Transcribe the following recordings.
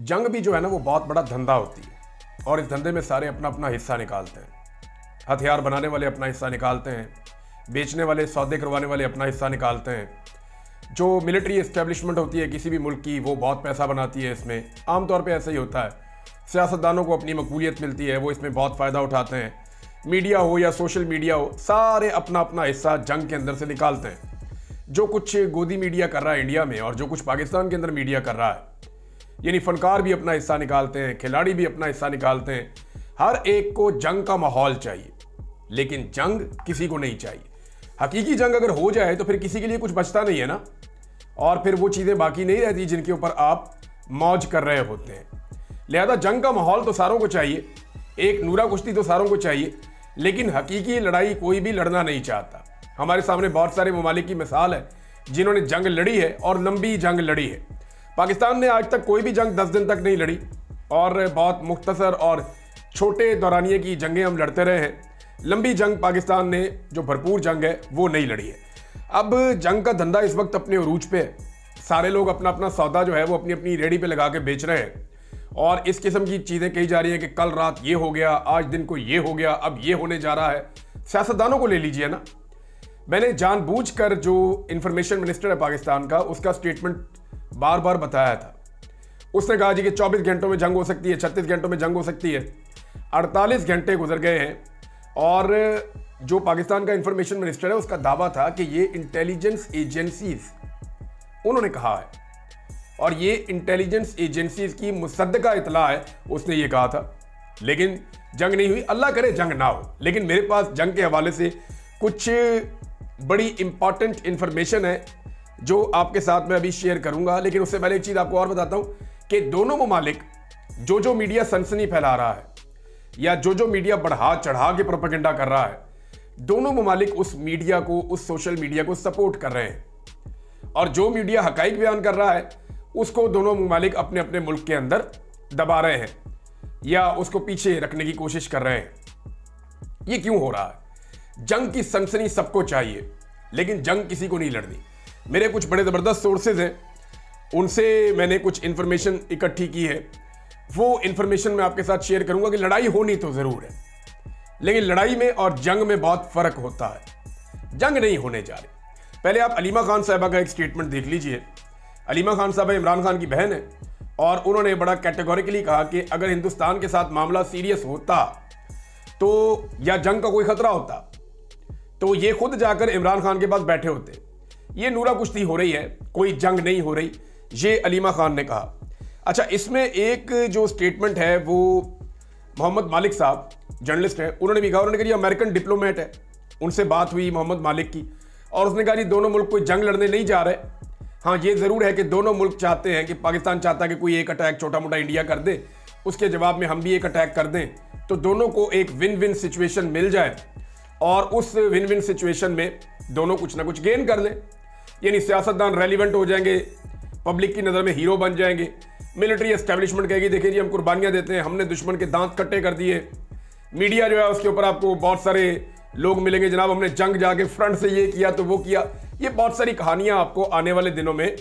जंग भी जो है ना वो बहुत बड़ा धंधा होती है और इस धंधे में सारे अपना अपना हिस्सा निकालते हैं। हथियार बनाने वाले अपना हिस्सा निकालते हैं, बेचने वाले, सौदे करवाने वाले अपना हिस्सा निकालते हैं। जो मिलिट्री एस्टेब्लिशमेंट होती है किसी भी मुल्क की, वो बहुत पैसा बनाती है इसमें। आमतौर पे ऐसा ही होता है। सियासतदानों को अपनी मकबूलियत मिलती है, वो इसमें बहुत फ़ायदा उठाते हैं। मीडिया हो या सोशल मीडिया हो, सारे अपना अपना हिस्सा जंग के अंदर से निकालते हैं। जो कुछ गोदी मीडिया कर रहा है इंडिया में और जो कुछ पाकिस्तान के अंदर मीडिया कर रहा है, यानी फनकार भी अपना हिस्सा निकालते हैं, खिलाड़ी भी अपना हिस्सा निकालते हैं। हर एक को जंग का माहौल चाहिए, लेकिन जंग किसी को नहीं चाहिए। हकीकी जंग अगर हो जाए तो फिर किसी के लिए कुछ बचता नहीं है ना, और फिर वो चीज़ें बाकी नहीं रहती जिनके ऊपर आप मौज कर रहे होते हैं। लिहाजा जंग का माहौल तो सारों को चाहिए, एक नूरा कुश्ती तो सारों को चाहिए, लेकिन हकीकी लड़ाई कोई भी लड़ना नहीं चाहता। हमारे सामने बहुत सारे ममालिक की मिसाल है जिन्होंने जंग लड़ी है और लंबी जंग लड़ी है। पाकिस्तान ने आज तक कोई भी जंग 10 दिन तक नहीं लड़ी और बहुत मुख्तसर और छोटे दौरानिए की जंगें हम लड़ते रहे हैं। लंबी जंग पाकिस्तान ने जो भरपूर जंग है वो नहीं लड़ी है। अब जंग का धंधा इस वक्त अपने उरूज पे है। सारे लोग अपना अपना सौदा जो है वो अपनी अपनी रेडी पे लगा के बेच रहे हैं और इस किस्म की चीज़ें कही जा रही हैं कि कल रात ये हो गया, आज दिन को ये हो गया, अब ये होने जा रहा है। सियासतदानों को ले लीजिए ना, मैंने जानबूझकर जो इंफॉर्मेशन मिनिस्टर है पाकिस्तान का, उसका स्टेटमेंट बार बार बताया था। उसने कहा जी कि 24 घंटों में जंग हो सकती है, 36 घंटों में जंग हो सकती है। 48 घंटे गुजर गए हैं और जो पाकिस्तान का इंफॉर्मेशन मिनिस्टर है उसका दावा था कि ये इंटेलिजेंस एजेंसीज उन्होंने कहा है और ये इंटेलिजेंस एजेंसीज की मुसद्दका इतला है, उसने ये कहा था। लेकिन जंग नहीं हुई, अल्लाह करे जंग ना हो। लेकिन मेरे पास जंग के हवाले से कुछ बड़ी इंपॉर्टेंट इंफॉर्मेशन है जो आपके साथ मैं अभी शेयर करूंगा। लेकिन उससे पहले एक चीज़ आपको और बताता हूं कि दोनों ममालिक जो मीडिया सनसनी फैला रहा है या जो मीडिया बढ़ा चढ़ा के प्रोपेगेंडा कर रहा है, दोनों ममालिक उस मीडिया को, उस सोशल मीडिया को सपोर्ट कर रहे हैं। और जो मीडिया हकाइक बयान कर रहा है उसको दोनों ममालिक अपने अपने मुल्क के अंदर दबा रहे हैं या उसको पीछे रखने की कोशिश कर रहे हैं। ये क्यों हो रहा है? जंग की सनसनी सबको चाहिए, लेकिन जंग किसी को नहीं लड़नी। मेरे कुछ बड़े ज़बरदस्त सोर्सेज हैं, उनसे मैंने कुछ इंफॉर्मेशन इकट्ठी की है। वो इंफॉर्मेशन मैं आपके साथ शेयर करूंगा कि लड़ाई होनी तो ज़रूर है, लेकिन लड़ाई में और जंग में बहुत फ़र्क होता है। जंग नहीं होने जा रही। पहले आप अलीमा खान साहबा का एक स्टेटमेंट देख लीजिए। अलीमा खान साहबा इमरान खान की बहन है और उन्होंने बड़ा कैटेगोरिकली कहा कि अगर हिंदुस्तान के साथ मामला सीरियस होता तो या जंग का कोई खतरा होता तो ये खुद जाकर इमरान खान के पास बैठे होते। ये नूरा कुश्ती हो रही है, कोई जंग नहीं हो रही, ये अलीमा खान ने कहा। अच्छा, इसमें एक जो स्टेटमेंट है वो मोहम्मद मालिक साहब जर्नलिस्ट हैं, उन्होंने भी कहा। उन्होंने कहा अमेरिकन डिप्लोमेट है, उनसे बात हुई मोहम्मद मालिक की और उसने कहा जी दोनों मुल्क कोई जंग लड़ने नहीं जा रहे। हाँ, ये ज़रूर है कि दोनों मुल्क चाहते हैं कि पाकिस्तान चाहता है कि कोई एक अटैक छोटा मोटा इंडिया कर दे, उसके जवाब में हम भी एक अटैक कर दें, तो दोनों को एक विन विन सिचुएशन मिल जाए और उस विन विन सिचुएशन में दोनों कुछ ना कुछ गेन कर लें। यानी सियासतदान रेलिवेंट हो जाएंगे, पब्लिक की नज़र में हीरो बन जाएंगे। मिलिट्री एस्टेब्लिशमेंट कहेगी देखिए जी हम कुर्बानियाँ देते हैं, हमने दुश्मन के दांत कट्टे कर दिए। मीडिया जो है उसके ऊपर आपको बहुत सारे लोग मिलेंगे, जनाब हमने जंग जाके फ्रंट से ये किया तो वो किया। ये बहुत सारी कहानियां आपको आने वाले दिनों में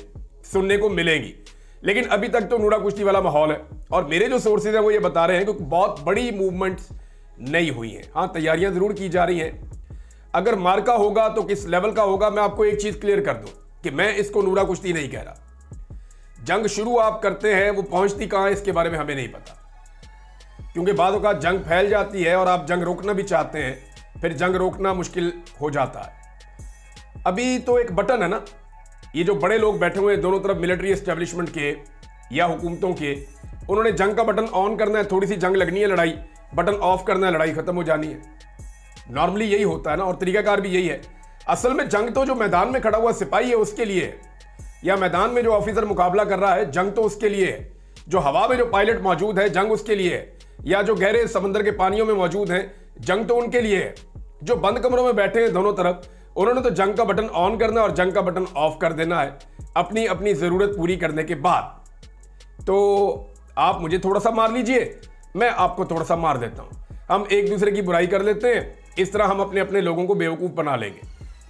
सुनने को मिलेंगी। लेकिन अभी तक तो नूरा कुश्ती वाला माहौल है और मेरे जो सोर्सेज हैं वो ये बता रहे हैं कि बहुत बड़ी मूवमेंट्स नहीं हुई हैं। हाँ, तैयारियां जरूर की जा रही हैं। अगर मार्का होगा तो किस लेवल का होगा, मैं आपको एक चीज क्लियर कर दूं कि मैं इसको नूरा कुश्ती नहीं कह रहा। जंग शुरू आप करते हैं, वो पहुंचती कहां है इसके बारे में हमें नहीं पता, क्योंकि बाद औक़ात जंग फैल जाती है और आप जंग रोकना भी चाहते हैं, फिर जंग रोकना मुश्किल हो जाता है। अभी तो एक बटन है ना, ये जो बड़े लोग बैठे हुए हैं दोनों तरफ मिलिट्री एस्टेब्लिशमेंट के या हुकूमतों के, उन्होंने जंग का बटन ऑन करना है, थोड़ी सी जंग लगनी है, लड़ाई बटन ऑफ करना है, लड़ाई खत्म हो जानी है। नॉर्मली यही होता है ना, और तरीकाकार भी यही है। असल में जंग तो जो मैदान में खड़ा हुआ सिपाही है उसके लिए है, या मैदान में जो ऑफिसर मुकाबला कर रहा है जंग तो उसके लिए है। जो हवा में जो पायलट मौजूद है जंग उसके लिए है, या जो गहरे समंदर के पानियों में मौजूद हैं जंग तो उनके लिए है। जो बंद कमरों में बैठे हैं दोनों तरफ, उन्होंने तो जंग का बटन ऑन करना और जंग का बटन ऑफ कर देना है अपनी अपनी जरूरत पूरी करने के बाद। तो आप मुझे थोड़ा सा मार लीजिए, मैं आपको थोड़ा सा मार देता हूं, हम एक दूसरे की बुराई कर लेते हैं, इस तरह हम अपने अपने लोगों को बेवकूफ बना लेंगे।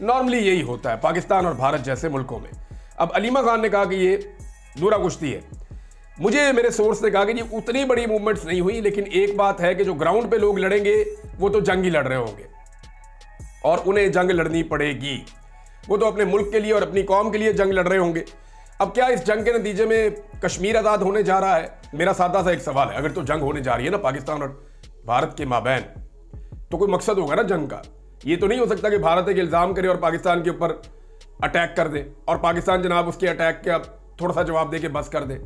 नॉर्मली यही होता है पाकिस्तान और भारत जैसे मुल्कों में। अब अलीमा खान ने कहा कि ये नूरा कुश्ती है। मुझे मेरे सोर्स ने कहा कि जी उतनी बड़ी मूवमेंट्स नहीं हुई, लेकिन एक बात है कि जो ग्राउंड पे लोग लड़ेंगे वो तो जंग ही लड़ रहे होंगे और उन्हें जंग लड़नी पड़ेगी। वो तो अपने मुल्क के लिए और अपनी कौम के लिए जंग लड़ रहे होंगे। अब क्या इस जंग के नतीजे में कश्मीर आज़ाद होने जा रहा है? मेरा सादा सा एक सवाल है, अगर तो जंग होने जा रही है ना पाकिस्तान और भारत के माबैन, तो कोई मकसद होगा ना जंग का। ये तो नहीं हो सकता कि भारत एक इल्ज़ाम करे और पाकिस्तान के ऊपर अटैक कर दे और पाकिस्तान जनाब उसके अटैक का थोड़ा सा जवाब दे के बस कर दे।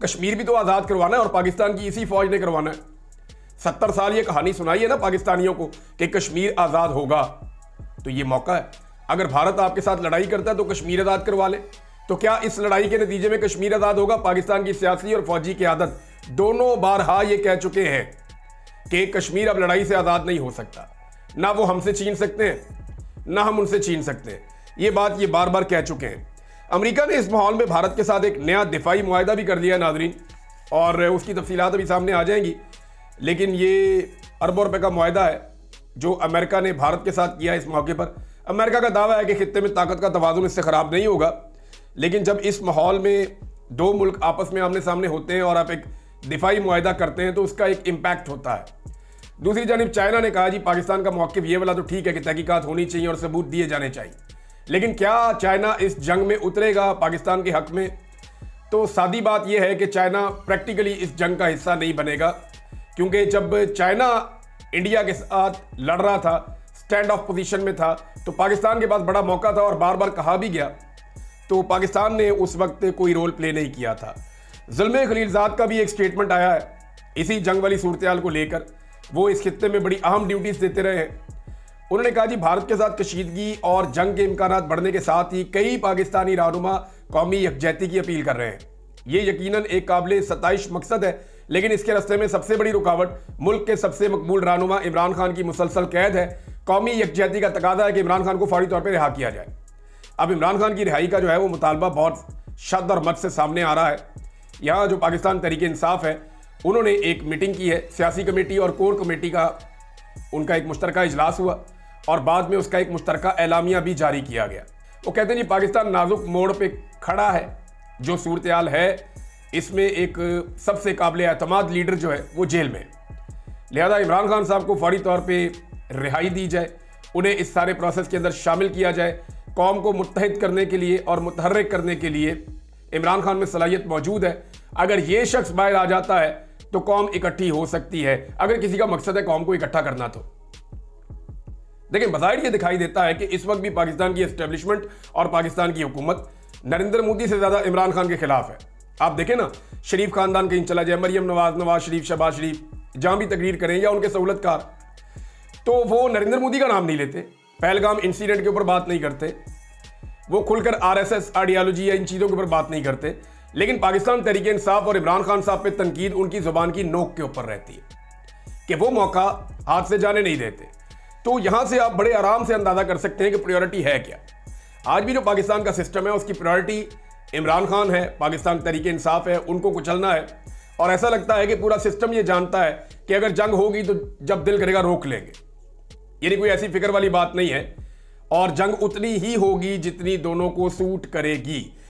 कश्मीर भी तो आज़ाद करवाना है और पाकिस्तान की इसी फौज ने करवाना है। 70 साल ये कहानी सुनाई है ना पाकिस्तानियों को कि कश्मीर आज़ाद होगा, तो ये मौका है। अगर भारत आपके साथ लड़ाई करता है तो कश्मीर आज़ाद करवा ले। तो क्या इस लड़ाई के नतीजे में कश्मीर आज़ाद होगा? पाकिस्तान की सियासी और फौजी क़यादत दोनों बारहा ये कह चुके हैं कि कश्मीर अब लड़ाई से आज़ाद नहीं हो सकता। ना वो हमसे छीन सकते हैं ना हम उनसे छीन सकते हैं। ये बात ये बार बार कह चुके हैं। अमेरिका ने इस माहौल में भारत के साथ एक नया दिफाई मुआहदा भी कर लिया है नाज़रीन, और उसकी तफसीलात अभी सामने आ जाएंगी। लेकिन ये अरबों रुपए का मुआहदा है जो अमेरिका ने भारत के साथ किया। इस मौके पर अमेरिका का दावा है कि खित्ते में ताकत का तवाज़ुन इससे ख़राब नहीं होगा। लेकिन जब इस माहौल में दो मुल्क आपस में आमने सामने होते हैं और आप एक दिफाई मुआहदा करते हैं तो उसका एक इम्पैक्ट होता है। दूसरी जानिब चाइना ने कहा जी पाकिस्तान का मौक़िफ़ ये वाला तो ठीक है कि तहकीकात होनी चाहिए और सबूत दिए जाने चाहिए, लेकिन क्या चाइना इस जंग में उतरेगा पाकिस्तान के हक़ में? तो सादी बात यह है कि चाइना प्रैक्टिकली इस जंग का हिस्सा नहीं बनेगा, क्योंकि जब चाइना इंडिया के साथ लड़ रहा था, स्टैंड ऑफ पोजीशन में था, तो पाकिस्तान के पास बड़ा मौका था और बार बार कहा भी गया, तो पाकिस्तान ने उस वक्त कोई रोल प्ले नहीं किया था। ज़ुल्म खलीलज़ाद का भी एक स्टेटमेंट आया है इसी जंग वाली सूरत हाल को लेकर। वो इस खित्ते में बड़ी अहम ड्यूटीज़ देते रहे हैं। उन्होंने कहा जी भारत के साथ कशीदगी और जंग के इम्कानात बढ़ने के साथ ही कई पाकिस्तानी रहनुमा कौमी यकजहती की अपील कर रहे हैं। ये यकीनन एक काबिल सताइश मकसद है, लेकिन इसके रास्ते में सबसे बड़ी रुकावट मुल्क के सबसे मकबूल रहनुमा इमरान खान की मुसलसल कैद है। कौमी यकजहती का तकाजा है कि इमरान खान को फौरी तौर पर रिहा किया जाए। अब इमरान खान की रिहाई का जो है वो मुतालबा बहुत शद्द और मत से सामने आ रहा है। यहाँ जो पाकिस्तान तहरीक इंसाफ है उन्होंने एक मीटिंग की है, सियासी कमेटी और कोर कमेटी का उनका एक मुश्तरका इजलास हुआ और बाद में उसका एक मुश्तरका एलामिया भी जारी किया गया। वो कहते हैं जी पाकिस्तान नाजुक मोड़ पे खड़ा है। जो सूरत हाल है इसमें एक सबसे काबिल एतमाद लीडर जो है वो जेल में, लिहाजा इमरान खान साहब को फौरी तौर पे रिहाई दी जाए, उन्हें इस सारे प्रोसेस के अंदर शामिल किया जाए। कौम को मुत्तहिद करने के लिए और मुतहर्रिक करने के लिए इमरान खान में सलाहियत मौजूद है। अगर ये शख्स बाहर आ जाता है तो कौम इकट्ठी हो सकती है, अगर किसी का मकसद है कौम को इकट्ठा करना तो। लेकिन बज़ाहिर ये दिखाई देता है कि इस वक्त भी पाकिस्तान की एस्टेब्लिशमेंट और पाकिस्तान की हुकूमत नरेंद्र मोदी से ज़्यादा इमरान खान के खिलाफ है। आप देखें ना, शरीफ खानदान कहीं चला जाए, मरियम नवाज, नवाज शरीफ, शहबाज शरीफ, जहाँ भी तकरीर करें या उनके सहूलतकार, तो वो नरेंद्र मोदी का नाम नहीं लेते, पहलगाम इंसिडेंट के ऊपर बात नहीं करते, वो खुलकर आरएसएस आइडियालॉजी या इन चीज़ों के ऊपर बात नहीं करते। लेकिन पाकिस्तान तहरीक इंसाफ और इमरान खान साहब पे तनकीद उनकी ज़ुबान की नोक के ऊपर रहती है कि वो मौका हाथ से जाने नहीं देते। तो यहां से आप बड़े आराम से अंदाज़ा कर सकते हैं कि प्रायोरिटी है क्या। आज भी जो पाकिस्तान का सिस्टम है उसकी प्रायोरिटी इमरान खान है, पाकिस्तान तहरीक इंसाफ है, उनको कुचलना है। और ऐसा लगता है कि पूरा सिस्टम ये जानता है कि अगर जंग होगी तो जब दिल करेगा रोक लेंगे, यानी कोई ऐसी फिक्र वाली बात नहीं है। और जंग उतनी ही होगी जितनी दोनों को सूट करेगी।